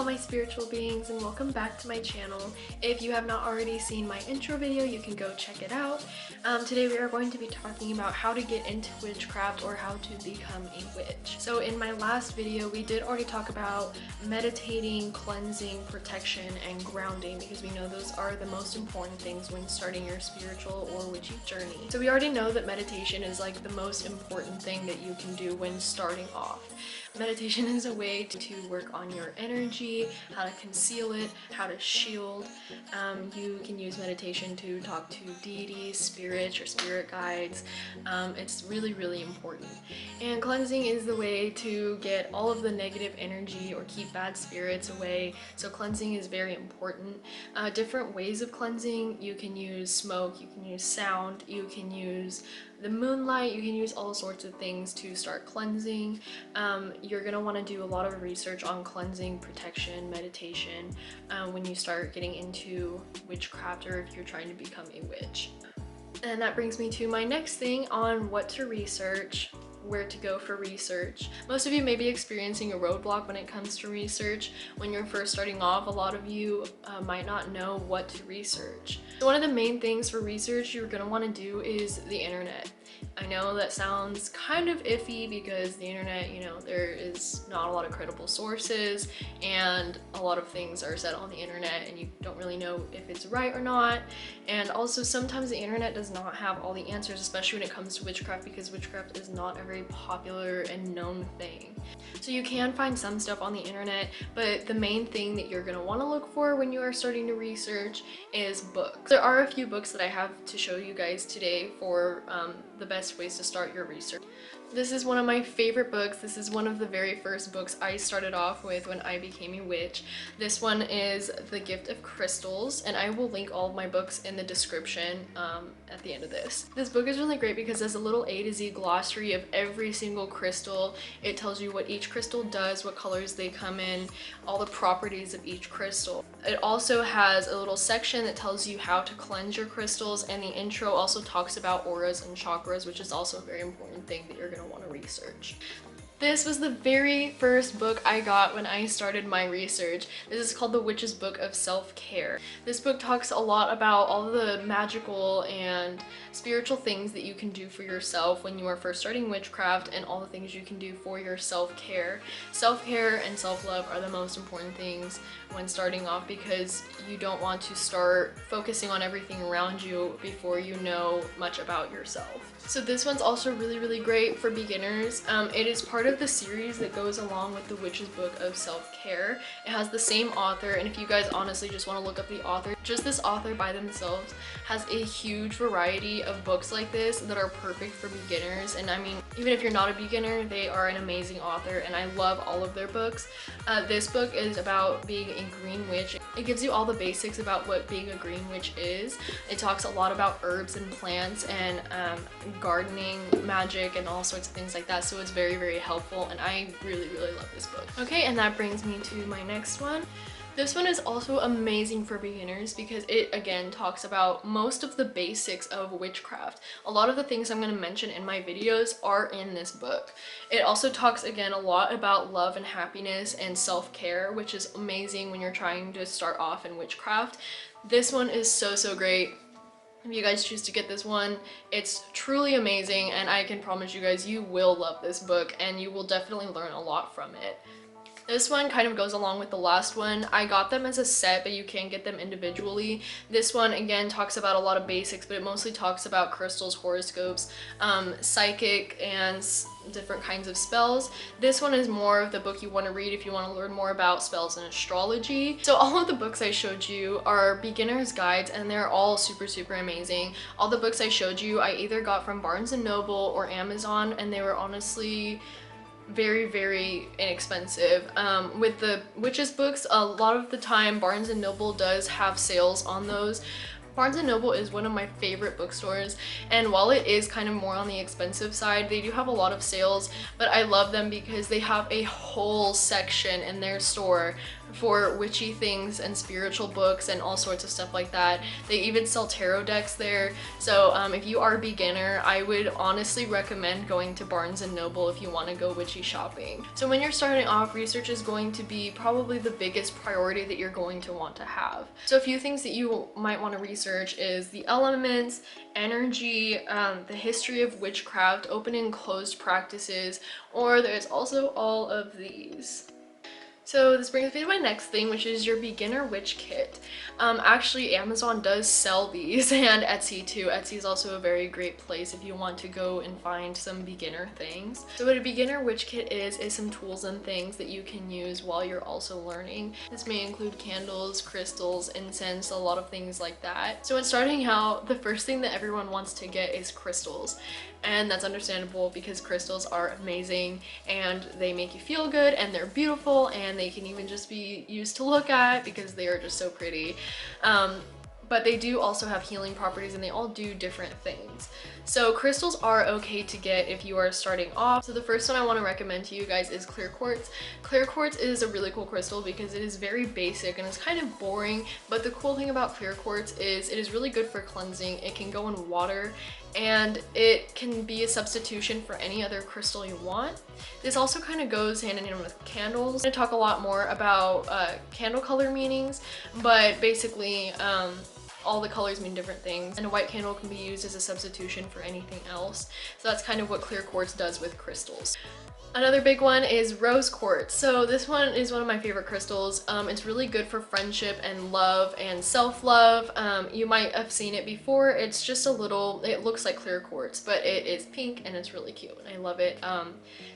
all my spiritual beings, and welcome back to my channel. If you have not already seen my intro video, you can go check it out. Today we are going to be talking about how to get into witchcraft or how to become a witch. So in my last video, we did already talk about meditating, cleansing, protection, and grounding, because we know those are the most important things when starting your spiritual or witchy journey. So we already know that meditation is like the most important thing that you can do when starting off. Meditation is a way to work on your energy, how to conceal it, how to shield. You can use meditation to talk to deities, spirits, or spirit guides. It's really, really important. And cleansing is the way to get all of the negative energy or keep bad spirits away. So cleansing is very important. Different ways of cleansing: you can use smoke, you can use sound, you can use the moonlight, you can use all sorts of things to start cleansing. You're gonna want to do a lot of research on cleansing, protection, meditation when you start getting into witchcraft, or if you're trying to become a witch. And that brings me to my next thing on what to research, where to go for research. Most of you may be experiencing a roadblock when it comes to research. When you're first starting off, a lot of you might not know what to research. So one of the main things for research you're gonna want to do is the internet. I know that sounds kind of iffy because the internet, you know, there is not a lot of credible sources and a lot of things are said on the internet and you don't really know if it's right or not. And also sometimes the internet does not have all the answers, especially when it comes to witchcraft, because witchcraft is not a very popular and known thing. So you can find some stuff on the internet, but the main thing that you're going to want to look for when you are starting to research is books. There are a few books that I have to show you guys today for the best ways to start your research. This is one of my favorite books. This is one of the very first books I started off with when I became a witch. This one is The Gift of Crystals, and I will link all of my books in the description at the end of this. This book is really great because there's a little A to Z glossary of every single crystal. It tells you what each crystal does, what colors they come in, all the properties of each crystal. It also has a little section that tells you how to cleanse your crystals, and the intro also talks about auras and chakras, which is also a very important thing that you're going to want to research. This was the very first book I got when I started my research. This is called The Witch's Book of Self-Care. This book talks a lot about all the magical and spiritual things that you can do for yourself when you are first starting witchcraft, and all the things you can do for your self-care. Self-care and self-love are the most important things when starting off, because you don't want to start focusing on everything around you before you know much about yourself. So this one's also really, really great for beginners. It is part of the series that goes along with The Witch's Book of Self-Care. It has the same author, and if you guys honestly just want to look up the author, just this author by themselves has a huge variety of books like this that are perfect for beginners. And I mean, even if you're not a beginner, they are an amazing author, and I love all of their books. This book is about being a green witch. It gives you all the basics about what being a green witch is. It talks a lot about herbs and plants and gardening, magic, and all sorts of things like that, so it's very, very helpful, and I really, really love this book. Okay, and that brings me to my next one. This one is also amazing for beginners because it again talks about most of the basics of witchcraft. A lot of the things I'm going to mention in my videos are in this book. It also talks again a lot about love and happiness and self-care, which is amazing when you're trying to start off in witchcraft. This one is so, so great. If you guys choose to get this one, it's truly amazing, and I can promise you guys you will love this book and you will definitely learn a lot from it. This one kind of goes along with the last one. I got them as a set, but you can get them individually. This one again talks about a lot of basics, but it mostly talks about crystals, horoscopes, psychic, and different kinds of spells. This one is more of the book you want to read if you want to learn more about spells and astrology. So all of the books I showed you are beginner's guides, and they're all super, super amazing. All the books I showed you I either got from Barnes & Noble or Amazon, and they were honestly very, very inexpensive. With the witches books, a lot of the time Barnes & Noble does have sales on those, Barnes & Noble is one of my favorite bookstores, and while it is kind of more on the expensive side, they do have a lot of sales, but I love them because they have a whole section in their store for witchy things and spiritual books and all sorts of stuff like that. They even sell tarot decks there. So if you are a beginner, I would honestly recommend going to Barnes & Noble if you want to go witchy shopping. So when you're starting off, research is going to be probably the biggest priority that you're going to want to have. So a few things that you might want to research is the elements, energy, the history of witchcraft, open and closed practices, or there's also all of these. So this brings me to my next thing, which is your beginner witch kit. Actually, Amazon does sell these, and Etsy too. Etsy is also a very great place if you want to go and find some beginner things. So what a beginner witch kit is some tools and things that you can use while you're also learning. This may include candles, crystals, incense, a lot of things like that. So when starting out, the first thing that everyone wants to get is crystals. And that's understandable because crystals are amazing and they make you feel good and they're beautiful and they can even just be used to look at because they are just so pretty. But they do also have healing properties and they all do different things. So crystals are okay to get if you are starting off. So the first one I want to recommend to you guys is clear quartz. Clear quartz is a really cool crystal because it is very basic and it's kind of boring, but the cool thing about clear quartz is it is really good for cleansing. It can go in water and it can be a substitution for any other crystal you want. This also kind of goes hand in hand with candles. I'm going to talk a lot more about candle color meanings, but basically all the colors mean different things, and a white candle can be used as a substitution for anything else. So that's kind of what clear quartz does with crystals. Another big one is rose quartz. So this one is one of my favorite crystals. It's really good for friendship and love and self-love. You might have seen it before. It's just a little, it looks like clear quartz, but it is pink and it's really cute and I love it.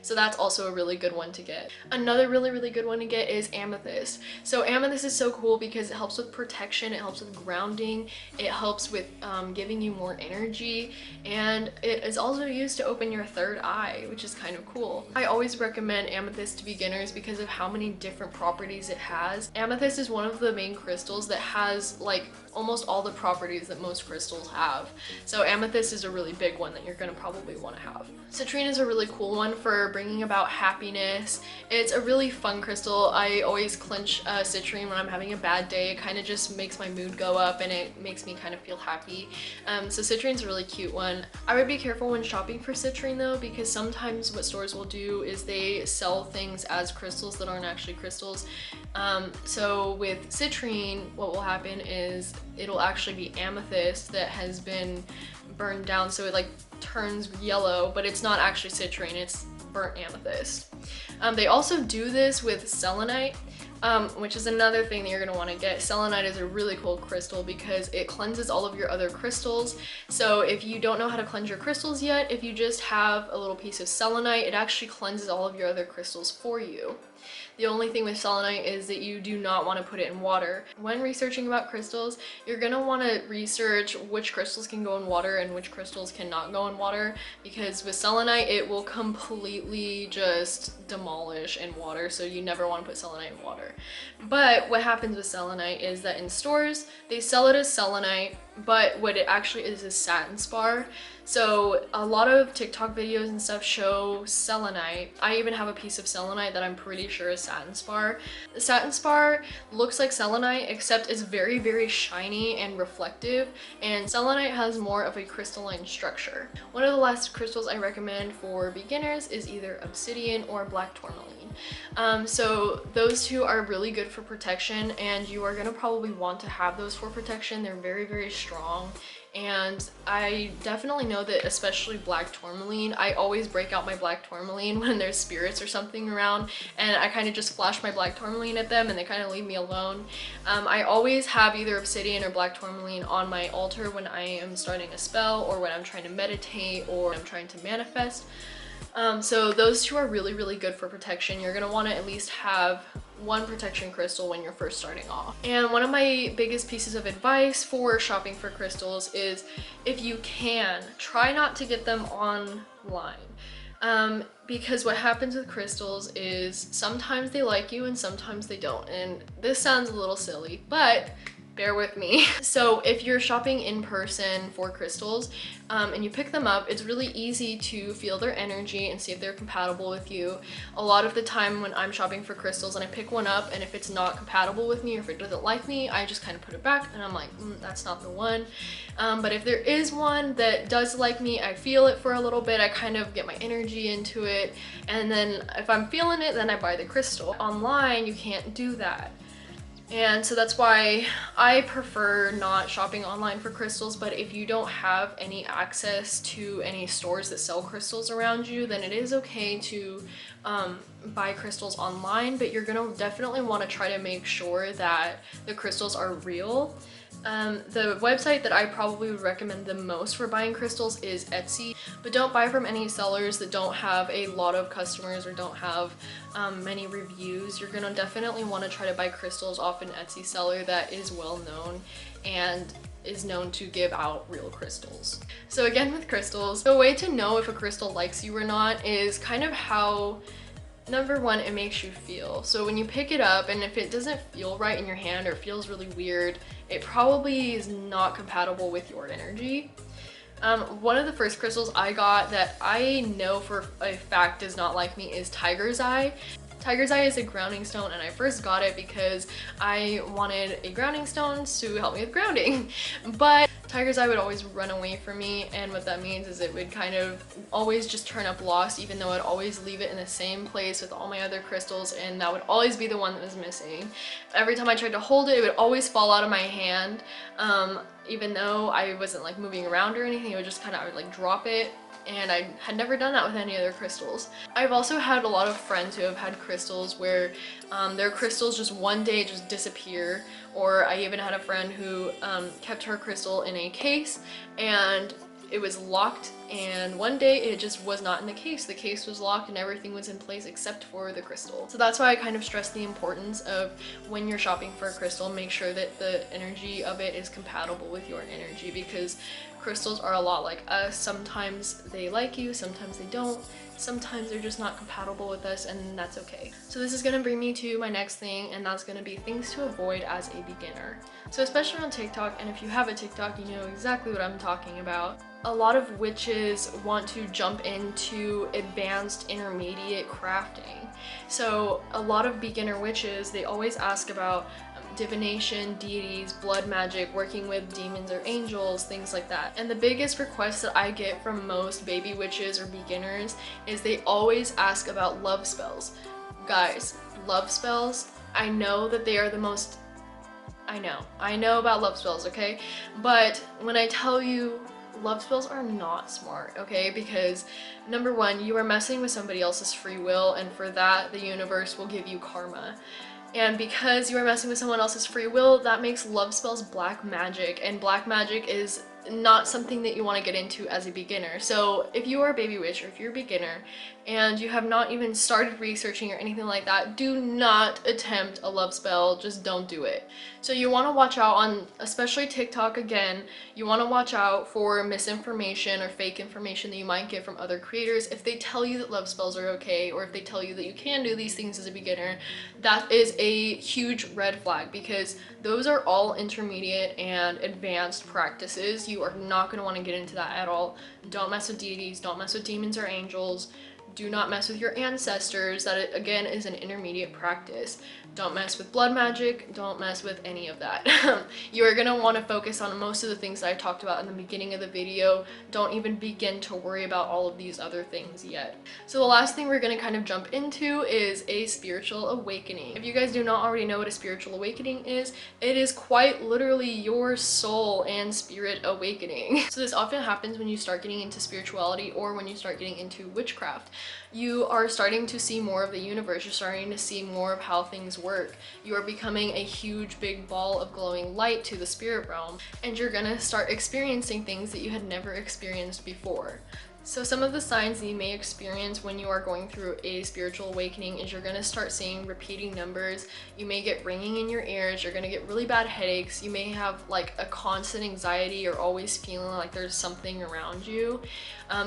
So that's also a really good one to get. Another really good one to get is amethyst. So amethyst is so cool because it helps with protection, it helps with grounding, it helps with giving you more energy, and it is also used to open your third eye, which is kind of cool. I always recommend amethyst to beginners because of how many different properties it has. Amethyst is one of the main crystals that has like almost all the properties that most crystals have. So amethyst is a really big one that you're gonna probably want to have. Citrine is a really cool one for bringing about happiness. It's a really fun crystal. I always clench citrine when I'm having a bad day. It kind of just makes my mood go up and it makes me kind of feel happy. So citrine's a really cute one. I would be careful when shopping for citrine though, because sometimes what stores will do is they sell things as crystals that aren't actually crystals. So with citrine, what will happen is it'll actually be amethyst that has been burned down, so it like turns yellow, but it's not actually citrine, it's burnt amethyst. They also do this with selenite, which is another thing that you're going to want to get. Selenite is a really cool crystal because it cleanses all of your other crystals. So if you don't know how to cleanse your crystals yet, if you just have a little piece of selenite, it actually cleanses all of your other crystals for you. The only thing with selenite is that you do not want to put it in water. When researching about crystals, you're going to want to research which crystals can go in water and which crystals cannot go in water, because with selenite it will completely just demolish in water, so you never want to put selenite in water. But what happens with selenite is that in stores they sell it as selenite, but what it actually is satin spar. So a lot of TikTok videos and stuff show selenite. I even have a piece of selenite that I'm pretty sure is satin spar. The satin spar looks like selenite, except it's very shiny and reflective, and selenite has more of a crystalline structure. One of the last crystals I recommend for beginners is either obsidian or black tourmaline. So those two are really good for protection, and you are going to probably want to have those for protection. They're very strong, and I definitely know that especially black tourmaline, I always break out my black tourmaline when there's spirits or something around, and I kind of just flash my black tourmaline at them and they kind of leave me alone. I always have either obsidian or black tourmaline on my altar when I am starting a spell, or when I'm trying to meditate, or I'm trying to manifest. So those two are really good for protection. You're going to want to at least have one protection crystal when you're first starting off. And one of my biggest pieces of advice for shopping for crystals is, if you can, try not to get them online. Because what happens with crystals is sometimes they like you and sometimes they don't. And this sounds a little silly, but bear with me. So if you're shopping in person for crystals and you pick them up, it's really easy to feel their energy and see if they're compatible with you. A lot of the time when I'm shopping for crystals and I pick one up, and if it's not compatible with me or if it doesn't like me, I just kind of put it back and I'm like, that's not the one. But if there is one that does like me, I feel it for a little bit, I kind of get my energy into it, and then if I'm feeling it, then I buy the crystal. Online, you can't do that. And so that's why I prefer not shopping online for crystals. But if you don't have any access to any stores that sell crystals around you, then it is okay to buy crystals online, but you're gonna definitely want to try to make sure that the crystals are real. The website that I probably would recommend the most for buying crystals is Etsy, but don't buy from any sellers that don't have a lot of customers or don't have many reviews. You're gonna definitely want to try to buy crystals off an Etsy seller that is well known and is known to give out real crystals. So again, with crystals, the way to know if a crystal likes you or not is kind of how, number one, it makes you feel. So when you pick it up and if it doesn't feel right in your hand or it feels really weird, it probably is not compatible with your energy. One of the first crystals I got that I know for a fact does not like me is Tiger's Eye. Tiger's Eye is a grounding stone, and I first got it because I wanted a grounding stone to help me with grounding. But Tiger's Eye would always run away from me, and what that means is it would kind of always just turn up lost, even though I'd always leave it in the same place with all my other crystals, and that would always be the one that was missing. Every time I tried to hold it, it would always fall out of my hand. Even though I wasn't like moving around or anything, it would just kind of, I would like drop it. And I had never done that with any other crystals. I've also had a lot of friends who have had crystals where their crystals just one day just disappear, or I even had a friend who kept her crystal in a case and it was locked, and one day it just was not in the case. The case was locked and everything was in place except for the crystal. So that's why I kind of stress the importance of, when you're shopping for a crystal, make sure that the energy of it is compatible with your energy, because crystals are a lot like us. Sometimes they like you, sometimes they don't. Sometimes they're just not compatible with us, and that's okay. So this is gonna bring me to my next thing, and that's gonna be things to avoid as a beginner. So especially on TikTok, and if you have a TikTok, you know exactly what I'm talking about. A lot of witches want to jump into advanced intermediate crafting. So a lot of beginner witches, they always ask about divination, deities, blood magic, working with demons or angels, things like that. And the biggest request that I get from most baby witches or beginners is they always ask about love spells. Guys, love spells, I know that they are the most, I know about love spells, okay? But when I tell you, love spells are not smart, okay? Because number one, you are messing with somebody else's free will, and for that, the universe will give you karma. And because you are messing with someone else's free will, that makes love spells black magic, and black magic is not something that you want to get into as a beginner. So if you are a baby witch or if you're a beginner and you have not even started researching or anything like that, do not attempt a love spell. Just don't do it. So you want to watch out on, especially TikTok, again, you want to watch out for misinformation or fake information that you might get from other creators. If they tell you that love spells are okay, or if they tell you that you can do these things as a beginner, that is a huge red flag, because those are all intermediate and advanced practices. You are not going to want to get into that at all. Don't mess with deities, don't mess with demons or angels. Do not mess with your ancestors. That, again, is an intermediate practice. Don't mess with blood magic. Don't mess with any of that. You are going to want to focus on most of the things that I talked about in the beginning of the video. Don't even begin to worry about all of these other things yet. So the last thing we're going to kind of jump into is a spiritual awakening. If you guys do not already know what a spiritual awakening is, it is quite literally your soul and spirit awakening. So this often happens when you start getting into spirituality or when you start getting into witchcraft. You are starting to see more of the universe. You're starting to see more of how things work. You are becoming a huge big ball of glowing light to the spirit realm, and you're gonna start experiencing things that you had never experienced before. So some of the signs that you may experience when you are going through a spiritual awakening is you're going to start seeing repeating numbers. You may get ringing in your ears. You're going to get really bad headaches. You may have like a constant anxiety or always feeling like there's something around you.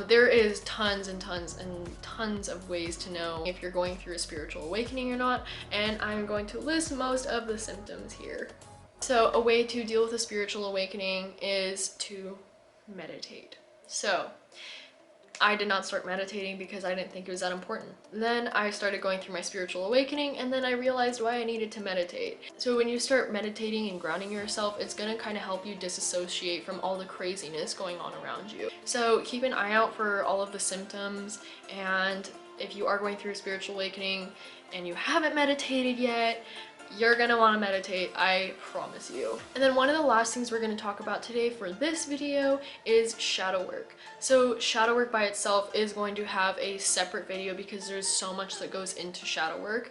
There is tons and tons and tons of ways to know if you're going through a spiritual awakening or not, and I'm going to list most of the symptoms here. So a way to deal with a spiritual awakening is to meditate. So I did not start meditating because I didn't think it was that important. Then I started going through my spiritual awakening, and then I realized why I needed to meditate. So when you start meditating and grounding yourself, it's gonna kind of help you disassociate from all the craziness going on around you. So keep an eye out for all of the symptoms, and if you are going through a spiritual awakening and you haven't meditated yet, you're gonna want to meditate, I promise you. And then one of the last things we're going to talk about today for this video is shadow work. So shadow work by itself is going to have a separate video because there's so much that goes into shadow work.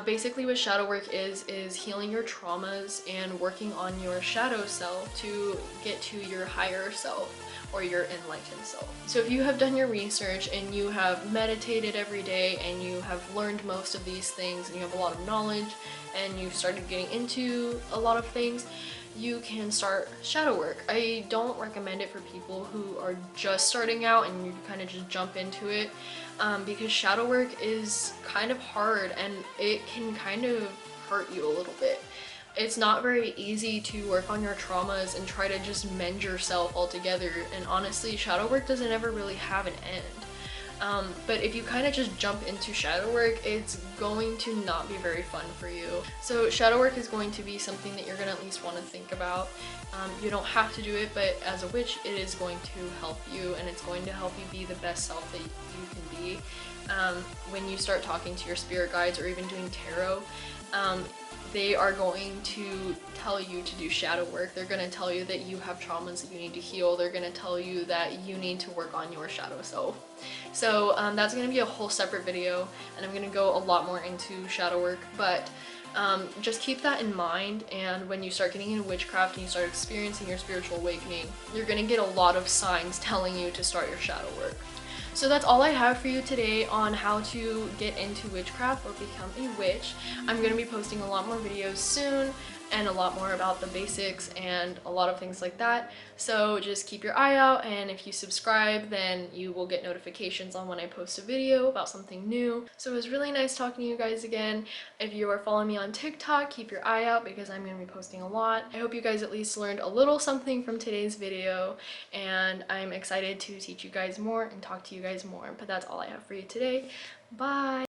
Basically what shadow work is healing your traumas and working on your shadow self to get to your higher self or your enlightened self. So if you have done your research and you have meditated every day and you have learned most of these things and you have a lot of knowledge and you started getting into a lot of things, you can start shadow work. I don't recommend it for people who are just starting out and you kind of just jump into it because shadow work is kind of hard and it can kind of hurt you a little bit. It's not very easy to work on your traumas and try to just mend yourself altogether, and honestly, shadow work doesn't ever really have an end. But if you kind of just jump into shadow work, it's going to not be very fun for you. So shadow work is going to be something that you're gonna at least want to think about. You don't have to do it, but as a witch, it is going to help you, and it's going to help you be the best self that you can be. When you start talking to your spirit guides or even doing tarot, they are going to tell you to do shadow work. They're going to tell you that you have traumas that you need to heal. They're going to tell you that you need to work on your shadow self. So that's going to be a whole separate video, and I'm going to go a lot more into shadow work, but just keep that in mind. And when you start getting into witchcraft and you start experiencing your spiritual awakening, you're going to get a lot of signs telling you to start your shadow work. So that's all I have for you today on how to get into witchcraft or become a witch. I'm going to be posting a lot more videos soon and a lot more about the basics and a lot of things like that. So just keep your eye out, and if you subscribe, then you will get notifications on when I post a video about something new. So it was really nice talking to you guys again. If you are following me on TikTok, keep your eye out because I'm going to be posting a lot. I hope you guys at least learned a little something from today's video, and I'm excited to teach you guys more and talk to you guys more. But that's all I have for you today. Bye!